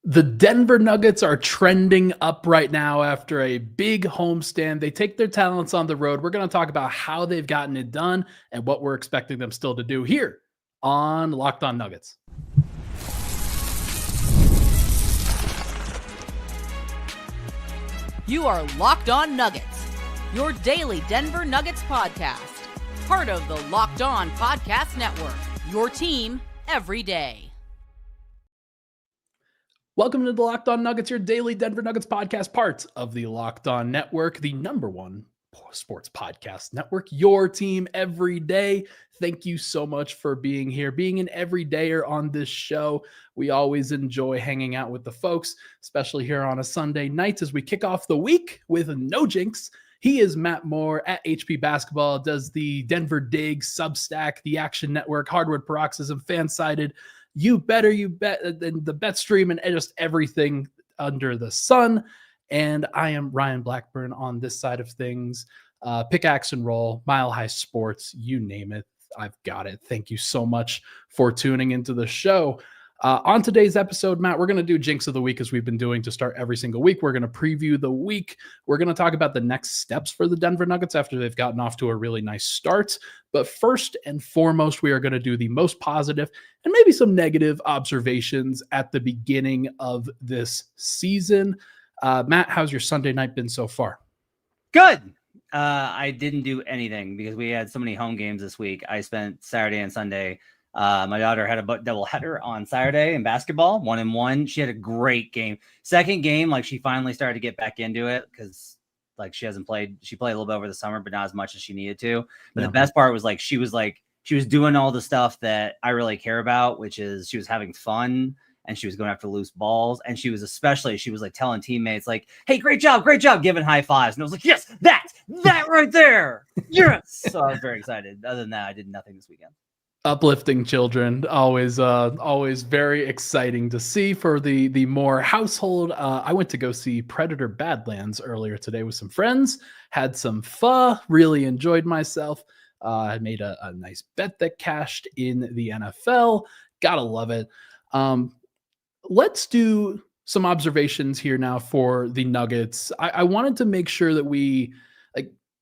The Denver Nuggets are trending up right now after a big homestand. They take their talents on the road. We're going to talk about how they've gotten it done and what we're expecting them still to do here on Locked On Nuggets. You are Locked On Nuggets, your daily Denver Nuggets podcast. Part of the Locked On Podcast Network, your team every day. Welcome to the Locked On Nuggets, your daily Denver Nuggets podcast, part of the Locked On Network, the number one sports podcast network, your team every day. Thank you so much for being here, being an everydayer on this show. We always enjoy hanging out with the folks, especially here on a Sunday night as we kick off the week with no Jinx. He is Matt Moore at HP Basketball, does the Denver Dig, Substack, the Action Network, Hardwood Paroxysm, Fansided, You Bet, and the Bet Stream, and just everything under the sun. And I am Ryan Blackburn on this side of things. Pickaxe and Roll, Mile High Sports, you name it, I've got it. Thank you so much for tuning into the show. On today's episode, Matt, we're going to do Jinx of the Week as we've been doing to start every single week. We're going to preview the week. We're going to talk about the next steps for the Denver Nuggets after they've gotten off to a really nice start. But first and foremost, we are going to do the most positive and maybe some negative observations at the beginning of this season. Matt, how's your Sunday night been so far? Good. I didn't do anything because we had so many home games this week. I spent Saturday and Sunday. My daughter had a double header on Saturday in basketball, 1-1. She had a great game. Second game, like she finally started to get back into it because like she hasn't played. She played a little bit over the summer, but not as much as she needed to. But the best part was she was doing all the stuff that I really care about, which is she was having fun and she was going after loose balls. And she was like telling teammates like, hey, great job, giving high fives. And I was like, yes, that right there. Yes. So I was very excited. Other than that, I did nothing this weekend. Uplifting children, always very exciting to see for the Moore household. I went to go see Predator Badlands earlier today with some friends, had some pho, really enjoyed myself. I made a nice bet that cashed in the NFL. Gotta love it. Let's do some observations here now for the Nuggets. I wanted to make sure that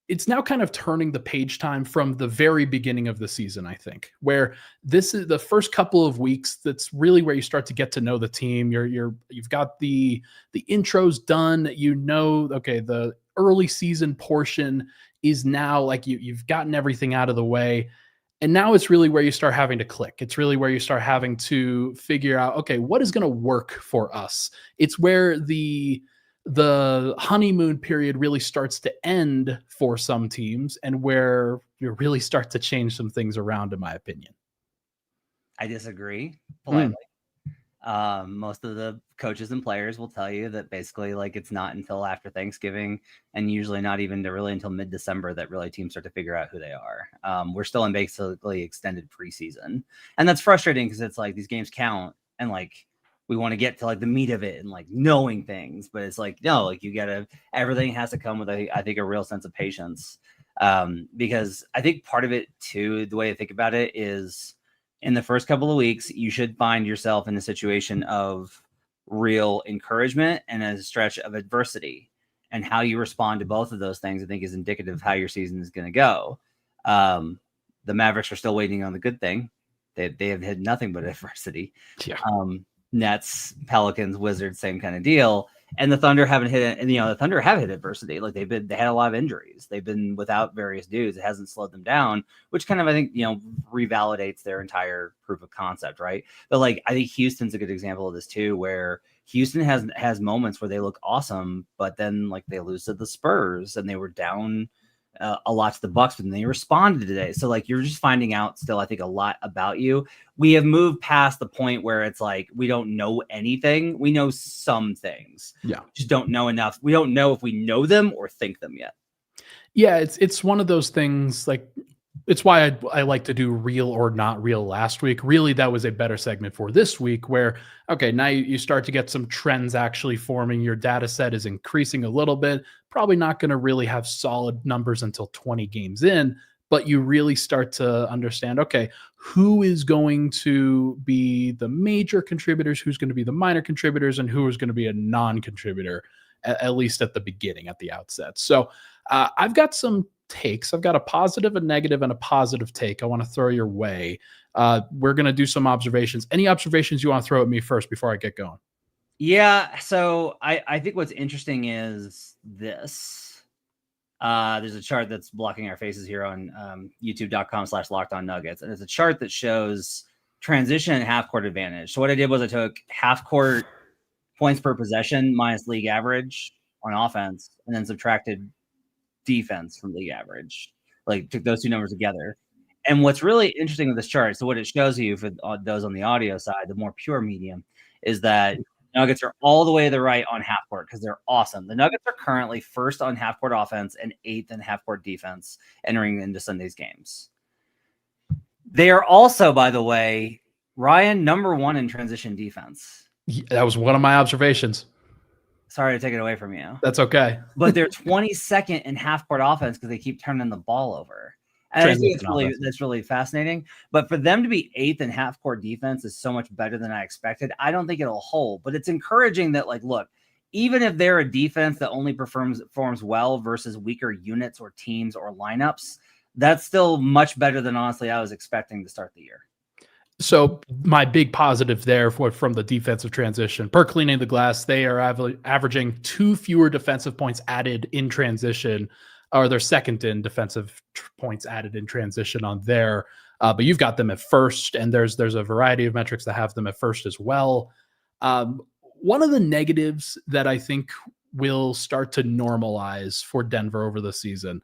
it's now kind of turning the page time from the very beginning of the season, I think, where this is the first couple of weeks. That's really where you start to get to know the team. You've got the intros done. Okay, the early season portion is now like you've gotten everything out of the way. And now it's really where you start having to click. It's really where you start having to figure out, okay, what is going to work for us? It's where the honeymoon period really starts to end for some teams and where you really start to change some things around, in my opinion. I disagree politely. Most of the coaches and players will tell you that basically it's not until after Thanksgiving and usually not even really until mid-December that really teams start to figure out who they are. We're still in basically extended preseason. And that's frustrating because it's these games count and we want to get to the meat of it and knowing things, but it's no, everything has to come with I think a real sense of patience. Because I think part of it too, the way I think about it is in the first couple of weeks, you should find yourself in a situation of real encouragement and a stretch of adversity, and how you respond to both of those things, I think is indicative of how your season is going to go. The Mavericks are still waiting on the good thing. They have had nothing but adversity. Yeah. Nets, Pelicans, Wizards, same kind of deal. And the Thunder haven't hit it. And, the Thunder have hit adversity. They had a lot of injuries. They've been without various dudes. It hasn't slowed them down, which kind of, I think, revalidates their entire proof of concept. Right. But I think Houston's a good example of this too, where Houston has moments where they look awesome, but then they lose to the Spurs and they were down a lot to the Bucks, but then they responded today. So you're just finding out still, I think, a lot about you. We have moved past the point where it's we don't know anything. We know some things. Yeah. Just don't know enough. We don't know if we know them or think them yet. Yeah. It's one of those things it's why I like to do real or not real last week. Really, that was a better segment for this week where, okay, now you start to get some trends actually forming. Your data set is increasing a little bit. Probably not going to really have solid numbers until 20 games in, but you really start to understand, okay, who is going to be the major contributors, who's going to be the minor contributors, and who is going to be a non-contributor, at least at the beginning, at the outset. So I've got some takes. I've got a positive, a negative, and a positive take I want to throw your way. We're going to do some observations. Any observations you want to throw at me first before I get going? Yeah. So I think what's interesting is this. There's a chart that's blocking our faces here on youtube.com/LockedOnNuggets. And it's a chart that shows transition and half court advantage. So what I did was I took half court points per possession minus league average on offense, and then subtracted defense from league average. Like took those two numbers together. And what's really interesting with this chart, so what it shows you for those on the audio side, the more pure medium, is that Nuggets are all the way to the right on half court because they're awesome. The Nuggets are currently first on half court offense and 8th in half court defense entering into Sunday's games. They are also, by the way, Ryan, number 1 in transition defense. That was one of my observations. Sorry to take it away from you. That's okay. But they're 22nd in half court offense because they keep turning the ball over. And I think that's really fascinating. But for them to be 8th in half court defense is so much better than I expected. I don't think it'll hold, but it's encouraging that, like, look, even if they're a defense that only performs well versus weaker units or teams or lineups, that's still much better than honestly I was expecting to start the year. So my big positive there from the defensive transition, per cleaning the glass, they are averaging 2 fewer defensive points added in transition, or they're second in defensive points added in transition on there. But you've got them at first, and there's a variety of metrics that have them at first as well. One of the negatives that I think will start to normalize for Denver over the season,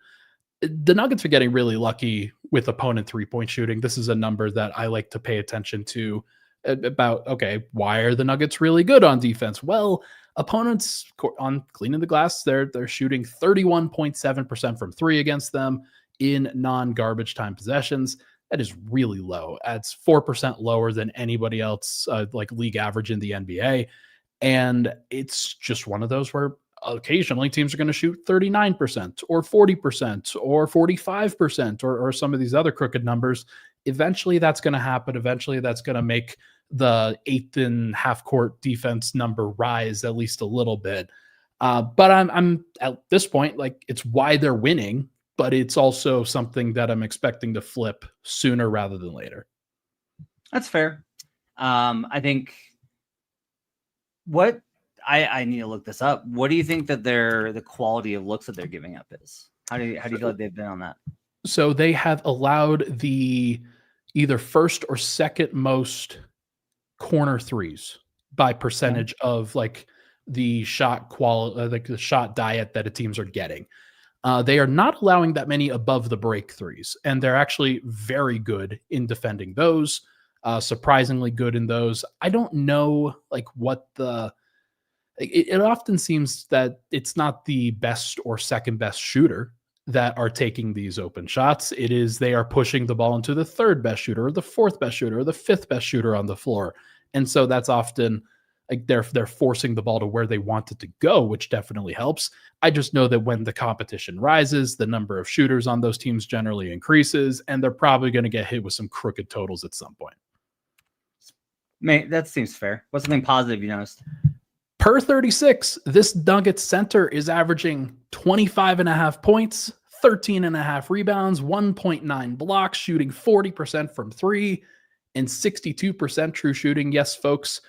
the Nuggets are getting really lucky with opponent 3-point shooting. This is a number that I like to pay attention to about, okay, why are the Nuggets really good on defense? Well, opponents on cleaning the glass, they're shooting 31.7% from 3 against them in non-garbage time possessions. That is really low. That's 4% lower than anybody else, like league average in the NBA. And it's just one of those where occasionally teams are going to shoot 39% or 40% or 45% or some of these other crooked numbers. Eventually that's going to happen. Eventually that's going to make the 8th in half court defense number rise at least a little bit. But I'm at this point, like, it's why they're winning, but it's also something that I'm expecting to flip sooner rather than later. That's fair. I think what I need to look this up. What do you think that the quality of looks that they're giving up is? How do you feel like they've been on that? So they have allowed the either first or second most corner threes by percentage of like the shot quality, like the shot diet that the teams are getting. They are not allowing that many above the break threes, and they're actually very good in defending those. Surprisingly good in those. I don't know like what it often seems that it's not the best or second best shooter that are taking these open shots. It is they are pushing the ball into the 3rd best shooter or the 4th best shooter or the 5th best shooter on the floor. And so that's often like they're forcing the ball to where they want it to go, which definitely helps. I just know that when the competition rises, the number of shooters on those teams generally increases, and they're probably going to get hit with some crooked totals at some point. Mate, that seems fair. What's something positive you noticed? Per 36, this Nuggets center is averaging 25.5 points, 13.5 rebounds, 1.9 blocks, shooting 40% from 3 and 62% true shooting. Yes, folks.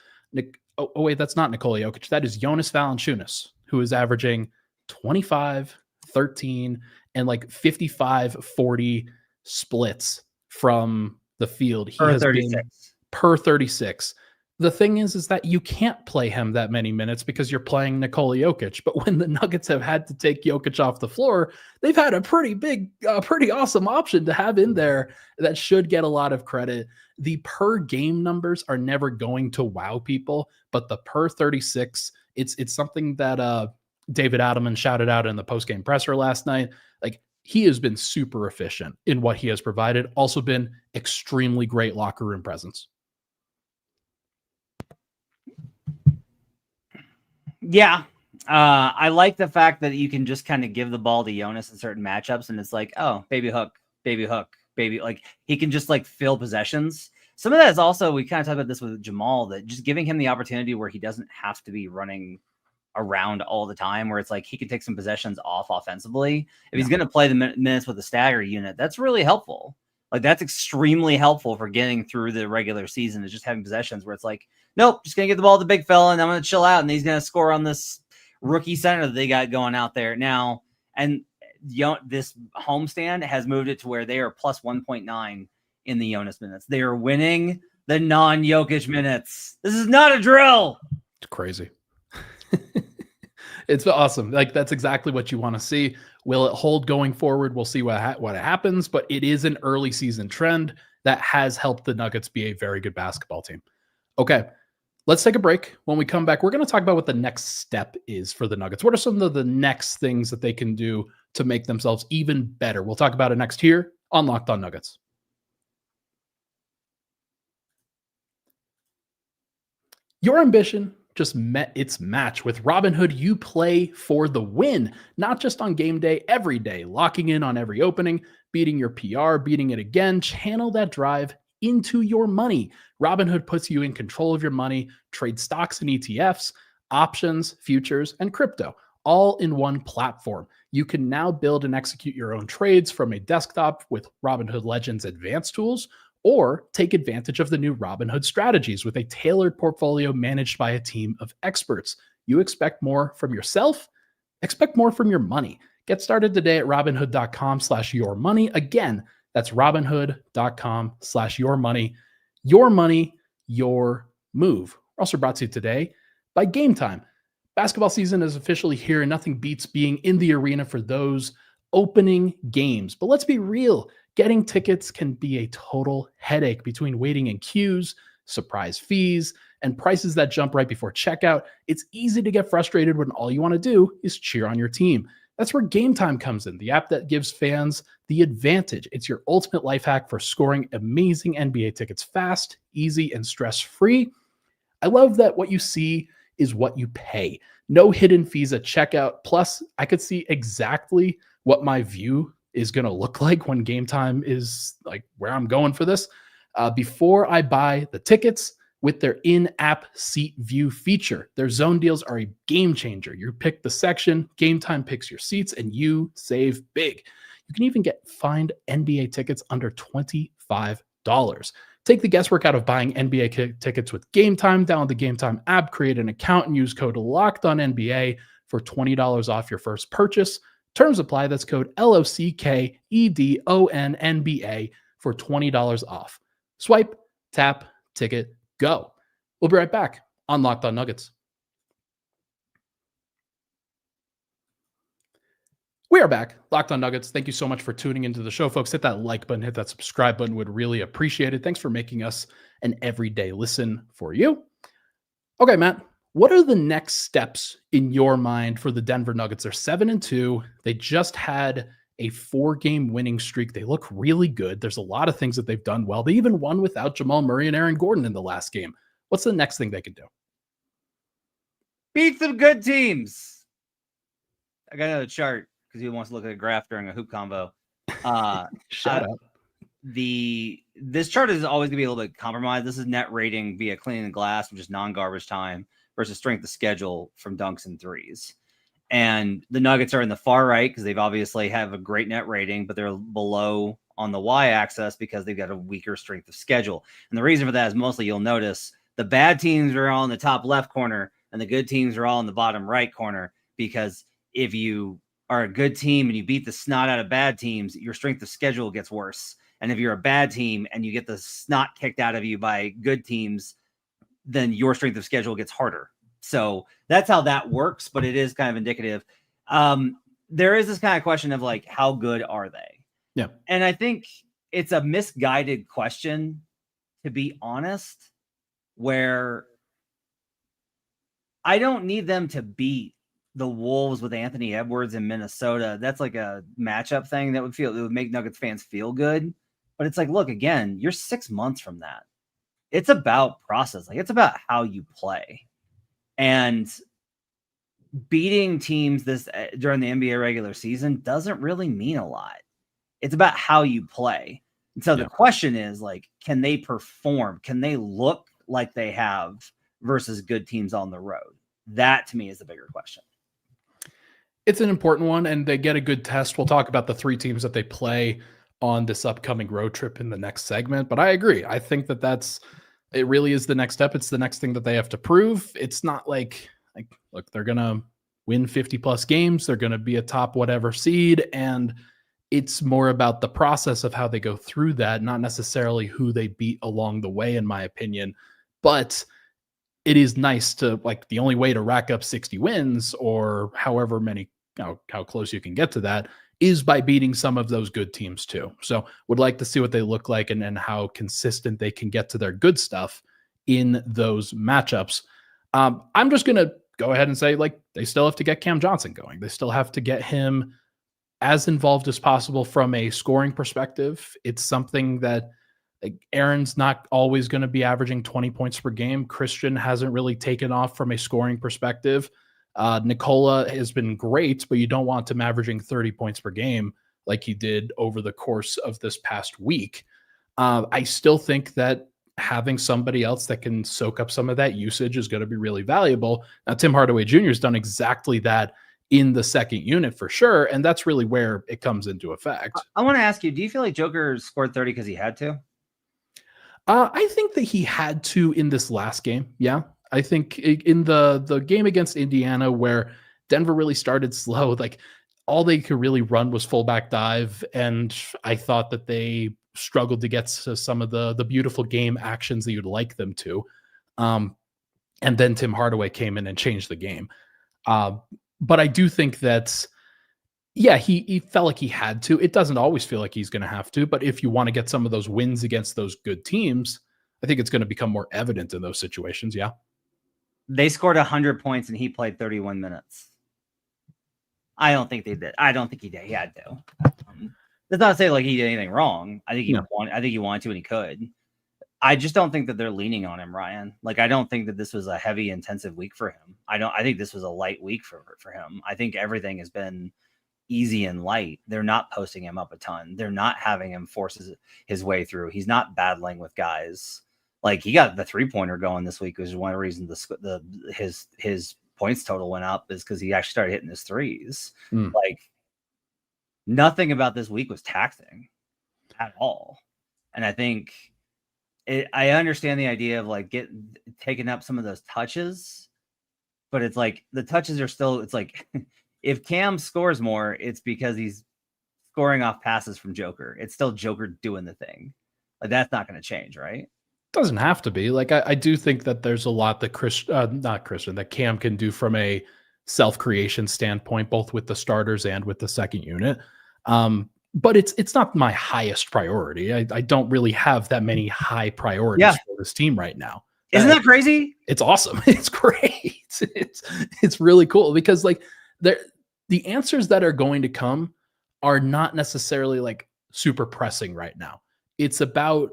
Wait, that's not Nikola Jokic. That is Jonas Valanciunas, who is averaging 25, 13, and like 55-40 splits from the field. He has 36. Been per 36. The thing is that you can't play him that many minutes because you're playing Nikola Jokic. But when the Nuggets have had to take Jokic off the floor, they've had a pretty awesome option to have in there that should get a lot of credit. The per game numbers are never going to wow people, but the per 36, it's something that David Adelman shouted out in the post-game presser last night. Like, he has been super efficient in what he has provided. Also been extremely great locker room presence. Yeah. I like the fact that you can just kind of give the ball to Jonas in certain matchups, and it's like, oh, baby hook, baby hook, baby, like he can just like fill possessions. Some of that is also, we kind of talked about this with Jamal, that just giving him the opportunity where he doesn't have to be running around all the time, where it's like he can take some possessions off offensively. If he's going to play the minutes with a stagger unit, that's really helpful. Like that's extremely helpful for getting through the regular season, is just having possessions where it's like, nope, just going to get the ball to the big fella and I'm going to chill out and he's going to score on this rookie center that they got going out there now. And this homestand has moved it to where they are plus 1.9 in the Jonas minutes. They are winning the non-Jokic minutes. This is not a drill. It's crazy. It's awesome. Like that's exactly what you want to see. Will it hold going forward? We'll see what happens, but it is an early season trend that has helped the Nuggets be a very good basketball team. Okay, let's take a break. When we come back, we're going to talk about what the next step is for the Nuggets. What are some of the next things that they can do to make themselves even better? We'll talk about it next here on Locked On Nuggets. Your ambition just met its match. With Robinhood, you play for the win, not just on game day, every day, locking in on every opening, beating your PR, beating it again. Channel that drive into your money. Robinhood puts you in control of your money, trade stocks and ETFs, options, futures, and crypto, all in one platform. You can now build and execute your own trades from a desktop with Robinhood Legends advanced tools, or take advantage of the new Robinhood strategies with a tailored portfolio managed by a team of experts. You expect more from yourself? Expect more from your money. Get started today at Robinhood.com/yourmoney. Again, that's Robinhood.com/yourmoney. Your money, your move. We're also brought to you today by Game Time. Basketball season is officially here, and nothing beats being in the arena for those opening games. But let's be real. Getting tickets can be a total headache between waiting in queues, surprise fees, and prices that jump right before checkout. It's easy to get frustrated when all you want to do is cheer on your team. That's where Game Time comes in, the app that gives fans the advantage. It's your ultimate life hack for scoring amazing NBA tickets fast, easy, and stress-free. I love that what you see is what you pay. No hidden fees at checkout. Plus, I could see exactly what my view is going to look like when Game Time is like where I'm going for this. Before I buy the tickets, with their in-app seat view feature, their zone deals are a game changer. You pick the section, Game Time picks your seats, and you save big. You can even find NBA tickets under $25. Take the guesswork out of buying NBA tickets with Game Time. Download the Game Time app, create an account, and use code LOCKEDONNBA for $20 off your first purchase. Terms apply. That's code LOCKEDONNBA for $20 off. Swipe, tap, ticket, go. We'll be right back on Locked On Nuggets. We are back. Locked On Nuggets. Thank you so much for tuning into the show, folks. Hit that like button, hit that subscribe button. Would really appreciate it. Thanks for making us an everyday listen for you. Okay, Matt. What are the next steps in your mind for the Denver Nuggets? They're 7-2. They just had a 4-game winning streak. They look really good. There's a lot of things that they've done well. They even won without Jamal Murray and Aaron Gordon in the last game. What's the next thing they can do? Beat some good teams. I got another chart because he wants to look at a graph during a hoop combo. Shut up. This chart is always going to be a little bit compromised. This is net rating via cleaning the glass, which is non-garbage time, versus strength of schedule from dunks and threes. And the Nuggets are in the far right because they've obviously have a great net rating, but they're below on the y-axis because they've got a weaker strength of schedule. And the reason for that is mostly you'll notice the bad teams are all in the top left corner and the good teams are all in the bottom right corner, because if you are a good team and you beat the snot out of bad teams, your strength of schedule gets worse. And if you're a bad team and you get the snot kicked out of you by good teams, then your strength of schedule gets harder. So that's how that works, but it is kind of indicative. There is this kind of question of like, how good are they? Yeah. And I think it's a misguided question, to be honest, where I don't need them to beat the Wolves with Anthony Edwards in Minnesota. That's like a matchup thing that would make Nuggets fans feel good. But it's like, look, again, you're 6 months from that. It's about process. Like, it's about how you play. And beating teams during the NBA regular season doesn't really mean a lot. It's about how you play. And so the question is, like, can they perform? Can they look like they have versus good teams on the road? That to me is the bigger question. It's an important one, and they get a good test. We'll talk about the 3 teams that they play on this upcoming road trip in the next segment. But I agree. I think that it really is the next step. It's the next thing that they have to prove. It's not like look, they're going to win 50 plus games. They're going to be a top whatever seed. And it's more about the process of how they go through that, not necessarily who they beat along the way, in my opinion. But it is nice to, like, the only way to rack up 60 wins or however many, how close you can get to that is by beating some of those good teams too. So would like to see what they look like and how consistent they can get to their good stuff in those matchups. I'm just going to go ahead and say, like, they still have to get Cam Johnson going. They still have to get him as involved as possible from a scoring perspective. It's something that, like, Aaron's not always going to be averaging 20 points per game. Christian hasn't really taken off from a scoring perspective. Nikola has been great, but you don't want him averaging 30 points per game like he did over the course of this past week. I still think that having somebody else that can soak up some of that usage is going to be really valuable. Now, Tim Hardaway Jr. has done exactly that in the second unit for sure, and that's really where it comes into effect. I want to ask you, do you feel like Joker scored 30 because he had to? I think that he had to in this last game. Yeah. I think in the game against Indiana, where Denver really started slow, like, all they could really run was fullback dive. And I thought that they struggled to get to some of the beautiful game actions that you'd like them to. And then Tim Hardaway came in and changed the game. But I do think that, yeah, he felt like he had to. It doesn't always feel like he's going to have to, but if you want to get some of those wins against those good teams, I think it's going to become more evident in those situations. Yeah. They scored 100 points and he played 31 minutes. I don't think they did. I don't think he did. He had to. That's not to say like he did anything wrong. I think he wanted to and he could. I just don't think that they're leaning on him, Ryan. Like, I don't think that this was a heavy, intensive week for him. I think this was a light week for him. I think everything has been easy and light. They're not posting him up a ton. They're not having him force his way through. He's not battling with guys. Like, he got the 3-pointer going this week, which is one of the reasons his points total went up, is because he actually started hitting his threes. Like, nothing about this week was taxing at all. And I think I understand the idea of like taking up some of those touches, but it's like the touches are still, it's like if Cam scores more, it's because he's scoring off passes from Joker. It's still Joker doing the thing. Like, that's not going to change, right? Doesn't have to be. Like, I do think that there's a lot that that Cam can do from a self-creation standpoint, both with the starters and with the second unit. But it's not my highest priority. I don't really have that many high priorities for this team right now. Isn't that crazy? It's awesome. It's great. It's really cool because, like, the answers that are going to come are not necessarily like super pressing right now. It's about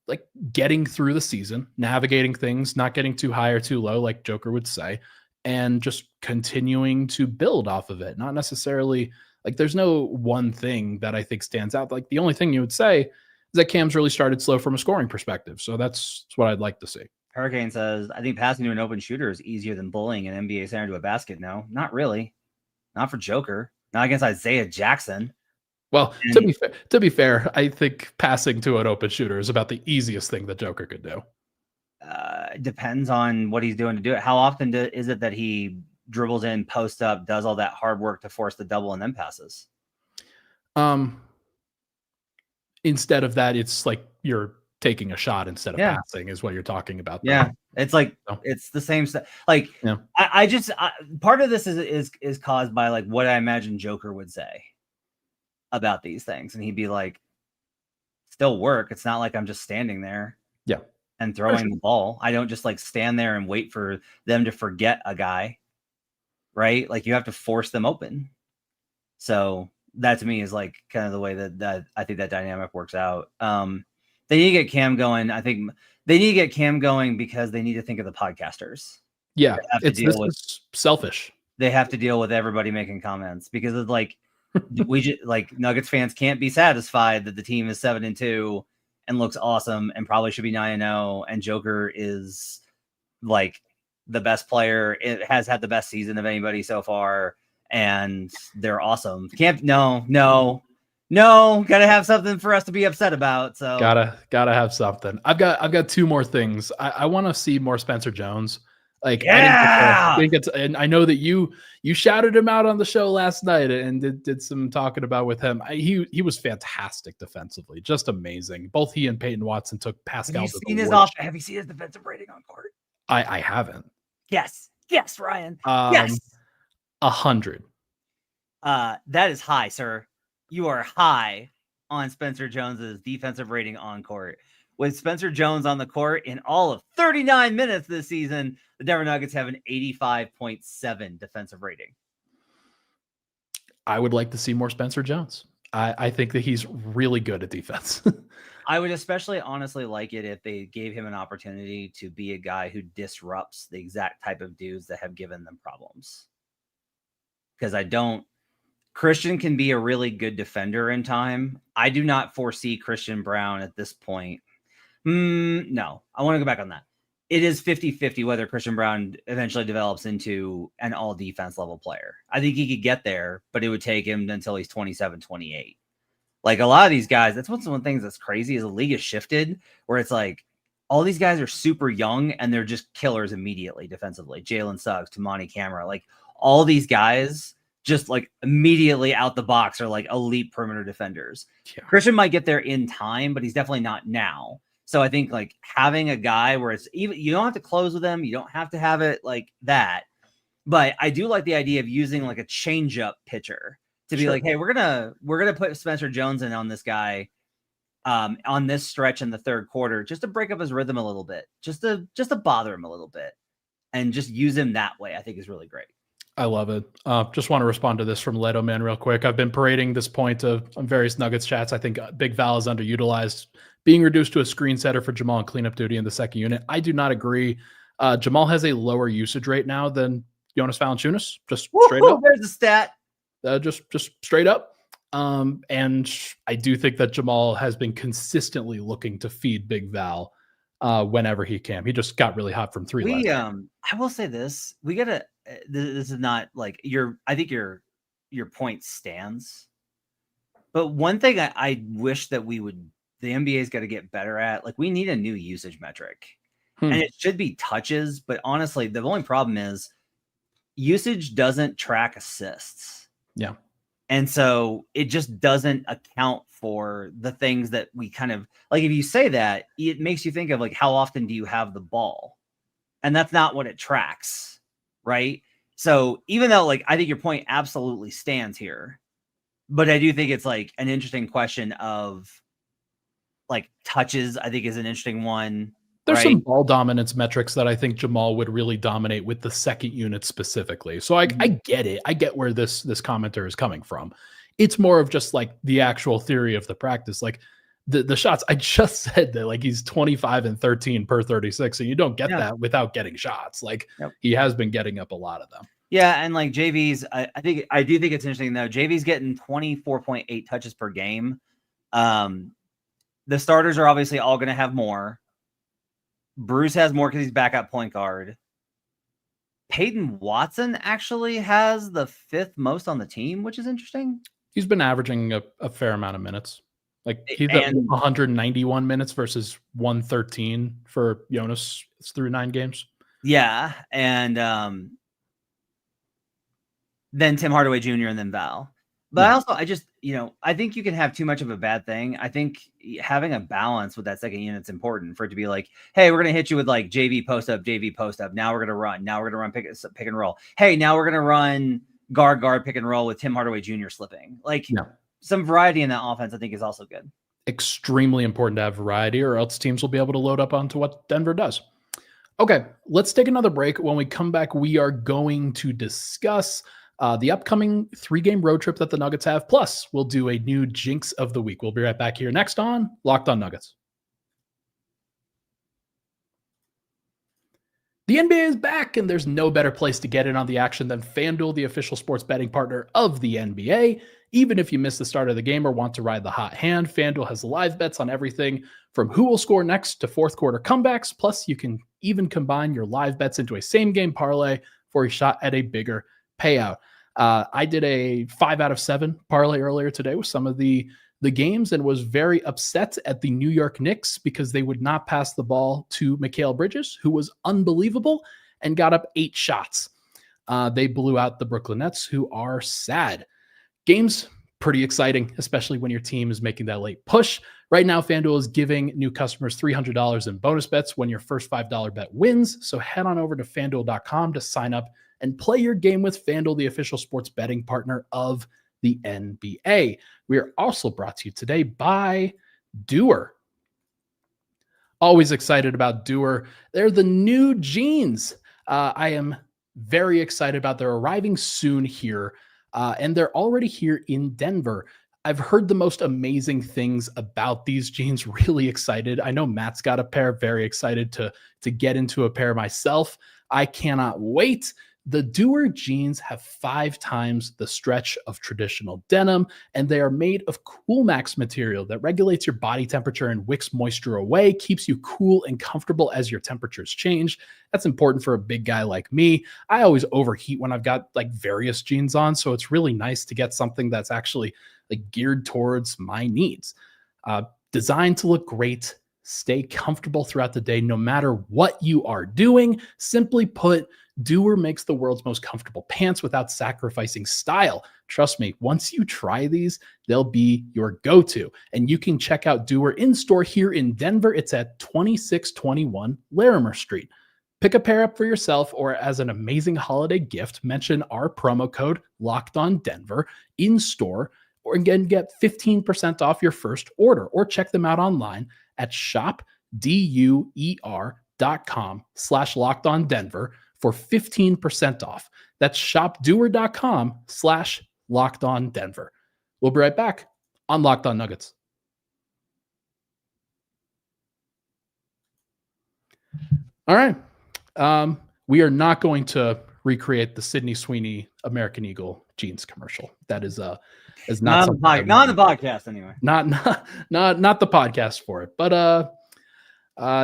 like getting through the season, navigating things, not getting too high or too low, like Joker would say, and just continuing to build off of it. Not necessarily like there's no one thing that I think stands out. Like, the only thing you would say is that Cam's really started slow from a scoring perspective. So that's what I'd like to see. Hurricane says, I think passing to an open shooter is easier than bullying an NBA center to a basket. No, not really. Not for Joker. Not against Isaiah Jackson. Well, to be fair, I think passing to an open shooter is about the easiest thing that Joker could do. Depends on what he's doing to do it. How often is it that he dribbles in, post up, does all that hard work to force the double and then passes? Instead of that, it's like you're taking a shot instead of passing is what you're talking about. Yeah. It's like, it's the same stuff. Like, I just part of this is caused by like what I imagine Joker would say about these things. And he'd be like, still work. It's not like I'm just standing there and throwing the ball. I don't just like stand there and wait for them to forget a guy, right? Like, you have to force them open. So that to me is like kind of the way that I think that dynamic works out. They need to get Cam going. I think they need to get Cam going because they need to think of the podcasters. Yeah, it's selfish. They have to deal with everybody making comments because it's like We just like Nuggets fans can't be satisfied that the team is 7-2 and looks awesome and probably should be 9-0. And Joker is like the best player. It has had the best season of anybody so far, and they're awesome. No. Gotta have something for us to be upset about. So gotta have something. I've got two more things. I want to see more Spencer Jones. Like, yeah, and I know that you shouted him out on the show last night and did some talking about with him. He was fantastic defensively, just amazing. Both he and Peyton Watson took Pascal. Have you seen his defensive rating on court? I haven't. Yes, Ryan. Yes, 100. That is high, sir. You are high on Spencer Jones's defensive rating on court. With Spencer Jones on the court in all of 39 minutes this season, the Denver Nuggets have an 85.7 defensive rating. I would like to see more Spencer Jones. I think that he's really good at defense. I would especially honestly like it if they gave him an opportunity to be a guy who disrupts the exact type of dudes that have given them problems. Because Christian can be a really good defender in time. I do not foresee Christian Braun at this point. No, I want to go back on that. It is 50-50 whether Christian Braun eventually develops into an all defense level player. I think he could get there, but it would take him until he's 27, 28. Like a lot of these guys, that's one of the things that's crazy is the league has shifted where it's like all these guys are super young and they're just killers immediately defensively. Jalen Suggs, Tamani Camera, like all these guys just like immediately out the box are like elite perimeter defenders. Yeah. Christian might get there in time, but he's definitely not now. So I think like having a guy where it's even, you don't have to close with him. You don't have to have it like that. But I do like the idea of using like a change up pitcher to be like, hey, we're going to put Spencer Jones in on this guy on this stretch in the third quarter, just to break up his rhythm a little bit, just to bother him a little bit and just use him that way. I think is really great. I love it. Just want to respond to this from Leto Man real quick. I've been parading this point on various Nuggets chats. I think Big Val is underutilized, being reduced to a screen setter for Jamal and cleanup duty in the second unit. I do not agree. Jamal has a lower usage rate now than Jonas Valanciunas. Just straight up. There's a stat. Just straight up. And I do think that Jamal has been consistently looking to feed Big Val whenever he can. He just got really hot from three. I will say this. We gotta. This is not like I think your point stands. But one thing I wish that the NBA's got to get better at, like we need a new usage metric. And it should be touches, but honestly, the only problem is usage doesn't track assists. Yeah. And so it just doesn't account for the things that we kind of like. If you say that, it makes you think of like, how often do you have the ball? And that's not what it tracks. Right. So even though like, I think your point absolutely stands here, but I do think it's like an interesting question of like touches, I think is an interesting one. There's some ball dominance metrics that I think Jamal would really dominate with the second unit specifically. So I get it. I get where this commenter is coming from. It's more of just like the actual theory of the practice. Like the shots, I just said that like he's 25 and 13 per 36. And you don't get that without getting shots. Like he has been getting up a lot of them. Yeah. And like JV's, I do think it's interesting though. JV's getting 24.8 touches per game. The starters are obviously all going to have more. Bruce has more because he's backup point guard. Peyton Watson actually has the 5th most on the team, which is interesting. He's been averaging a fair amount of minutes. Like he's at 191 minutes versus 113 for Jonas through 9 games. Yeah. And then Tim Hardaway Jr. and then Val. But I think you can have too much of a bad thing. I think having a balance with that second unit is important for it to be like, hey, we're going to hit you with like JV post up. Now we're going to run. Now we're going to run pick and roll. Hey, now we're going to run guard pick and roll with Tim Hardaway Jr. slipping. Like some variety in that offense, I think is also good. Extremely important to have variety, or else teams will be able to load up onto what Denver does. Okay, let's take another break. When we come back, we are going to discuss the upcoming 3-game road trip that the Nuggets have. Plus, we'll do a new Jinx of the Week. We'll be right back here next on Locked On Nuggets. The NBA is back, and there's no better place to get in on the action than FanDuel, the official sports betting partner of the NBA. Even if you miss the start of the game or want to ride the hot hand, FanDuel has live bets on everything from who will score next to fourth quarter comebacks. Plus, you can even combine your live bets into a same game parlay for a shot at a bigger payout. I did a 5 out of 7 parlay earlier today with some of the games and was very upset at the New York Knicks because they would not pass the ball to Mikal Bridges, who was unbelievable and got up 8 shots. They blew out the Brooklyn Nets, who are sad. Games pretty exciting, especially when your team is making that late push. Right now, FanDuel is giving new customers $300 in bonus bets when your first $5 bet wins. So head on over to FanDuel.com to sign up and play your game with FanDuel, the official sports betting partner of the NBA. We are also brought to you today by Doer. Always excited about Doer. They're the new jeans. I am very excited about. They're arriving soon here, and they're already here in Denver. I've heard the most amazing things about these jeans. Really excited. I know Matt's got a pair. Very excited to get into a pair myself. I cannot wait. The Doer jeans have 5 times the stretch of traditional denim, and they are made of CoolMax material that regulates your body temperature and wicks moisture away, keeps you cool and comfortable as your temperatures change. That's important for a big guy like me. I always overheat when I've got like various jeans on, so it's really nice to get something that's actually like geared towards my needs. Designed to look great, stay comfortable throughout the day, no matter what you are doing. Simply put, Doer makes the world's most comfortable pants without sacrificing style. Trust me, once you try these, they'll be your go-to. And you can check out Doer in store here in Denver. It's at 2621 Larimer Street. Pick a pair up for yourself or as an amazing holiday gift. Mention our promo code LOCKEDONDenver in store, or again, get 15% off your first order, or check them out online at shopdoer.com/LockedOnDenver for 15% off. That's shopdoer.com/LockedOnDenver. We'll be right back on Locked On Nuggets. All right. We are not going to recreate the Sydney Sweeney American Eagle jeans commercial. That is not on the podcast anyway. Not the podcast for it, but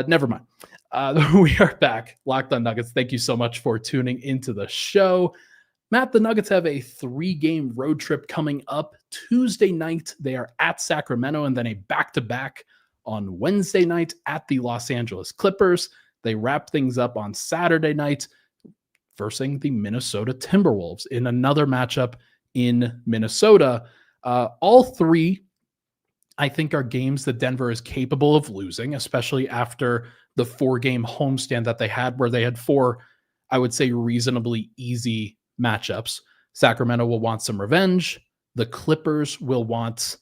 never mind. We are back. Locked On Nuggets. Thank you so much for tuning into the show. Matt, the Nuggets have a 3-game road trip coming up Tuesday night. They are at Sacramento, and then a back-to-back on Wednesday night at the Los Angeles Clippers. They wrap things up on Saturday night versus the Minnesota Timberwolves in another matchup in Minnesota. All 3, I think, are games that Denver is capable of losing, especially after the 4-game homestand that they had, where they had 4, I would say, reasonably easy matchups. Sacramento will want some revenge. The Clippers will want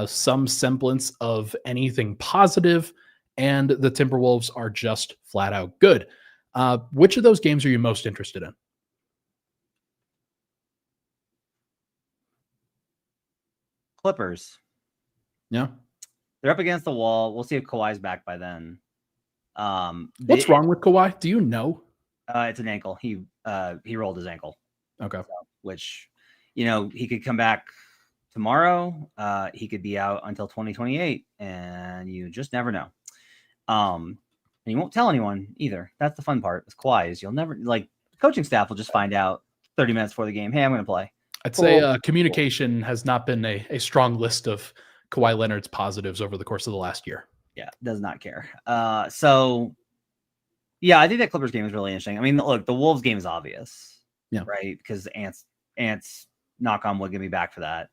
some semblance of anything positive, and the Timberwolves are just flat out good. Which of those games are you most interested in? Clippers. Yeah. They're up against the wall. We'll see if Kawhi's back by then. What's wrong with Kawhi? Do you know? It's an ankle. He rolled his ankle. Okay. So, which, he could come back tomorrow. He could be out until 2028, and you just never know. And you won't tell anyone either. That's the fun part with Kawhi, is you'll never, the coaching staff will just find out 30 minutes before the game. Hey, I'm going to play. I'd say communication has not been a strong list of Kawhi Leonard's positives over the course of the last year. Yeah, does not care. So, yeah, I think that Clippers game is really interesting. I mean, look, the Wolves game is obvious. Yeah. Right? Because Ants, knock on wood, get me back for that.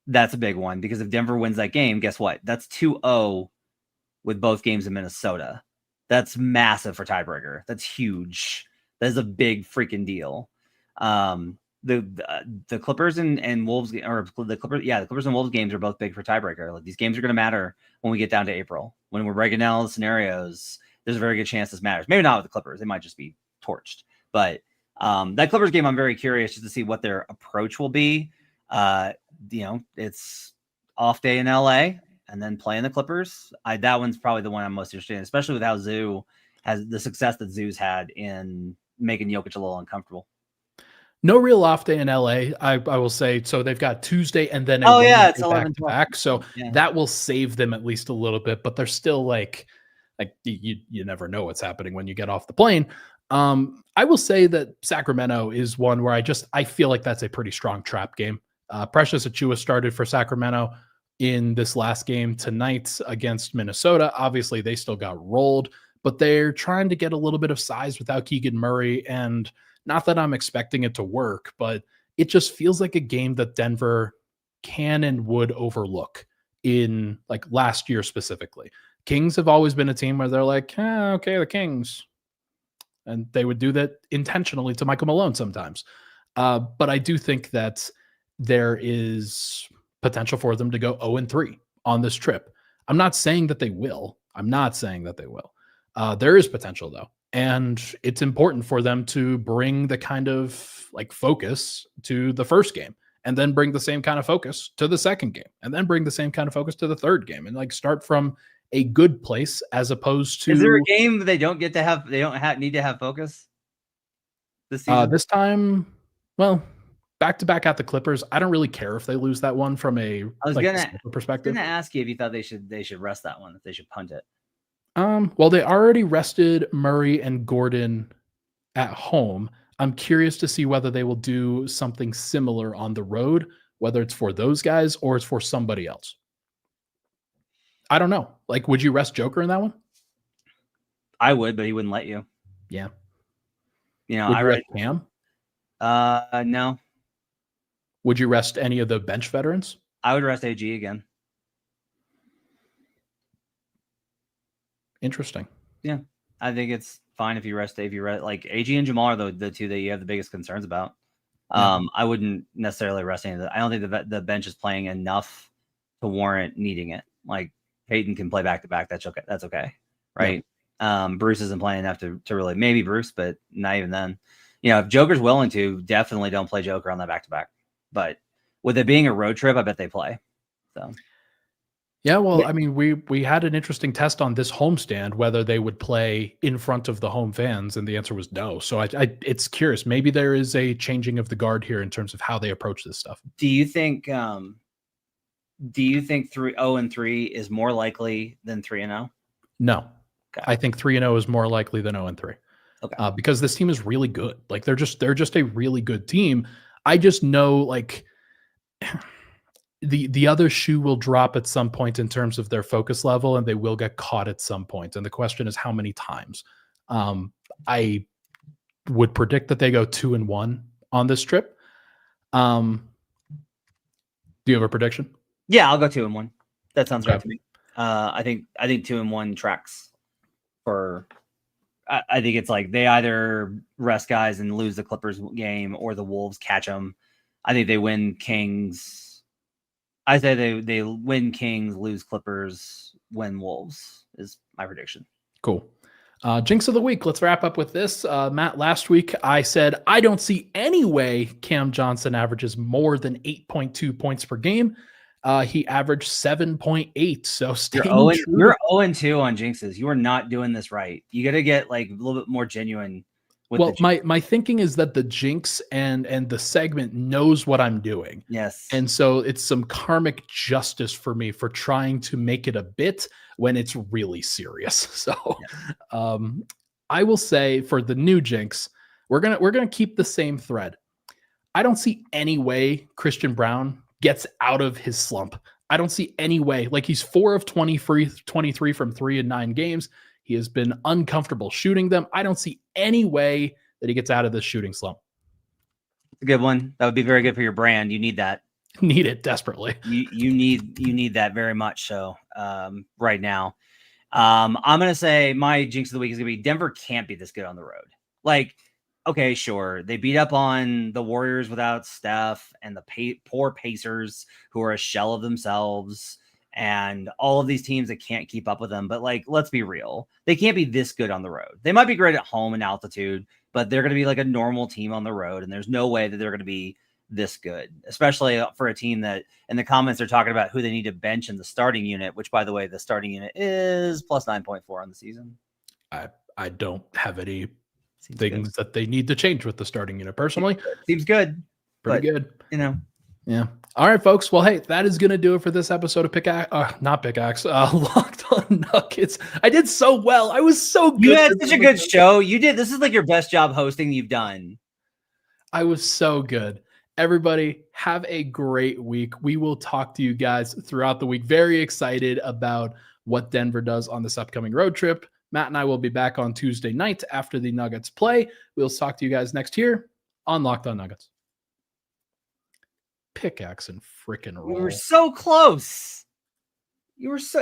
That's a big one, because if Denver wins that game, guess what? That's 2-0 with both games in Minnesota. That's massive for tiebreaker. That's huge. That is a big freaking deal. The Clippers and Wolves, or the Clippers and Wolves games are both big for tiebreaker. These games are going to matter when we get down to April. When we're breaking down all the scenarios, there's a very good chance this matters. Maybe not with the Clippers. They might just be torched. But that Clippers game, I'm very curious just to see what their approach will be. It's off day in LA and then playing the Clippers. That one's probably the one I'm most interested in, especially with how Zoo has the success that Zoo's had in making Jokic a little uncomfortable. No real off day in LA, I will say. So they've got Tuesday and then it's Wednesday 11 back. So yeah. that will save them at least a little bit, but they're still like you never know what's happening when you get off the plane. I will say that Sacramento is one where I feel like that's a pretty strong trap game. Precious Achiuwa started for Sacramento in this last game tonight against Minnesota. Obviously, they still got rolled, but they're trying to get a little bit of size without Keegan Murray. And not that I'm expecting it to work, but it just feels like a game that Denver can and would overlook in like last year specifically. Kings have always been a team where they're like, okay, the Kings. And they would do that intentionally to Michael Malone sometimes. But I do think that there is potential for them to go 0-3 on this trip. I'm not saying that they will. There is potential though. And it's important for them to bring the kind of like focus to the first game and then bring the same kind of focus to the second game and then bring the same kind of focus to the third game and like start from a good place as opposed to. Is there a game they don't need to have focus this season? This time, well, back-to-back at the Clippers. I don't really care if they lose that one from a perspective. I was gonna ask you if you thought they should rest that one, if they should punt it. Well, they already rested Murray and Gordon at home. I'm curious to see whether they will do something similar on the road, whether it's for those guys or it's for somebody else. I don't know. Like, would you rest Joker in that one? I would, but he wouldn't let you. Yeah. I read Cam. No. Would you rest any of the bench veterans? I would rest AG again. Interesting. Yeah, I think it's fine if you rest like AG and Jamal are the two that you have the biggest concerns about. Yeah. I wouldn't necessarily rest any of that. I don't think the bench is playing enough to warrant needing it. Like Peyton can play back to back. That's okay. Right. Yeah. Bruce isn't playing enough to really, maybe Bruce, but not even then. If Joker's willing to, definitely don't play Joker on that back to back. But with it being a road trip, I bet they play. So. Yeah, well, I mean, we had an interesting test on this homestand whether they would play in front of the home fans, and the answer was no. So it's curious. Maybe there is a changing of the guard here in terms of how they approach this stuff. Do you think 0-3 is more likely than 3-0? No, okay. I think 3-0 is more likely than 0-3. Okay, because this team is really good. Like they're just a really good team. I just know like. The other shoe will drop at some point in terms of their focus level, and they will get caught at some point. And the question is how many times. I would predict that they go 2-1 on this trip. Do you have a prediction? Yeah, I'll go 2-1. That sounds right to me. I think 2-1 tracks for. I think it's like they either rest guys and lose the Clippers game, or the Wolves catch them. I think they win Kings. I say they win Kings, lose Clippers, win Wolves is my prediction. Cool. Jinx of the week. Let's wrap up with this. Matt, last week I said, I don't see any way Cam Johnson averages more than 8.2 points per game. He averaged 7.8. So you're 0-2 on Jinxes. You are not doing this right. You got to get like a little bit more genuine. Well, my thinking is that the Jinx and the segment knows what I'm doing. Yes. And so it's some karmic justice for me for trying to make it a bit when it's really serious. So I will say for the new Jinx, we're gonna keep the same thread. I don't see any way Christian Braun gets out of his slump. I don't see any way. Like he's 4 of 23 from 3 in 9 games. He has been uncomfortable shooting them. I don't see any way that he gets out of this shooting slump. It's a good one. That would be very good for your brand. You need that. Need it desperately. You need that very much so right now. I'm going to say my Jinx of the week is going to be Denver can't be this good on the road. Like, okay, sure. They beat up on the Warriors without Steph and the poor Pacers who are a shell of themselves. And all of these teams that can't keep up with them. But like, let's be real. They can't be this good on the road. They might be great at home in altitude, but they're going to be like a normal team on the road. And there's no way that they're going to be this good, especially for a team that in the comments they're talking about who they need to bench in the starting unit, which by the way, the starting unit is plus 9.4 on the season. I don't have any Seems things good. that they need to change with the starting unit personally. Seems good. Pretty but, good. You know. Yeah. All right, folks. Well, hey, that is going to do it for this episode of Locked On Nuggets. I did so well. I was so good. You had such a good show. You did. This is like your best job hosting you've done. I was so good. Everybody, have a great week. We will talk to you guys throughout the week. Very excited about what Denver does on this upcoming road trip. Matt and I will be back on Tuesday night after the Nuggets play. We'll talk to you guys next here on Locked On Nuggets. Pickaxe and frickin' roll. You were so close. You were so.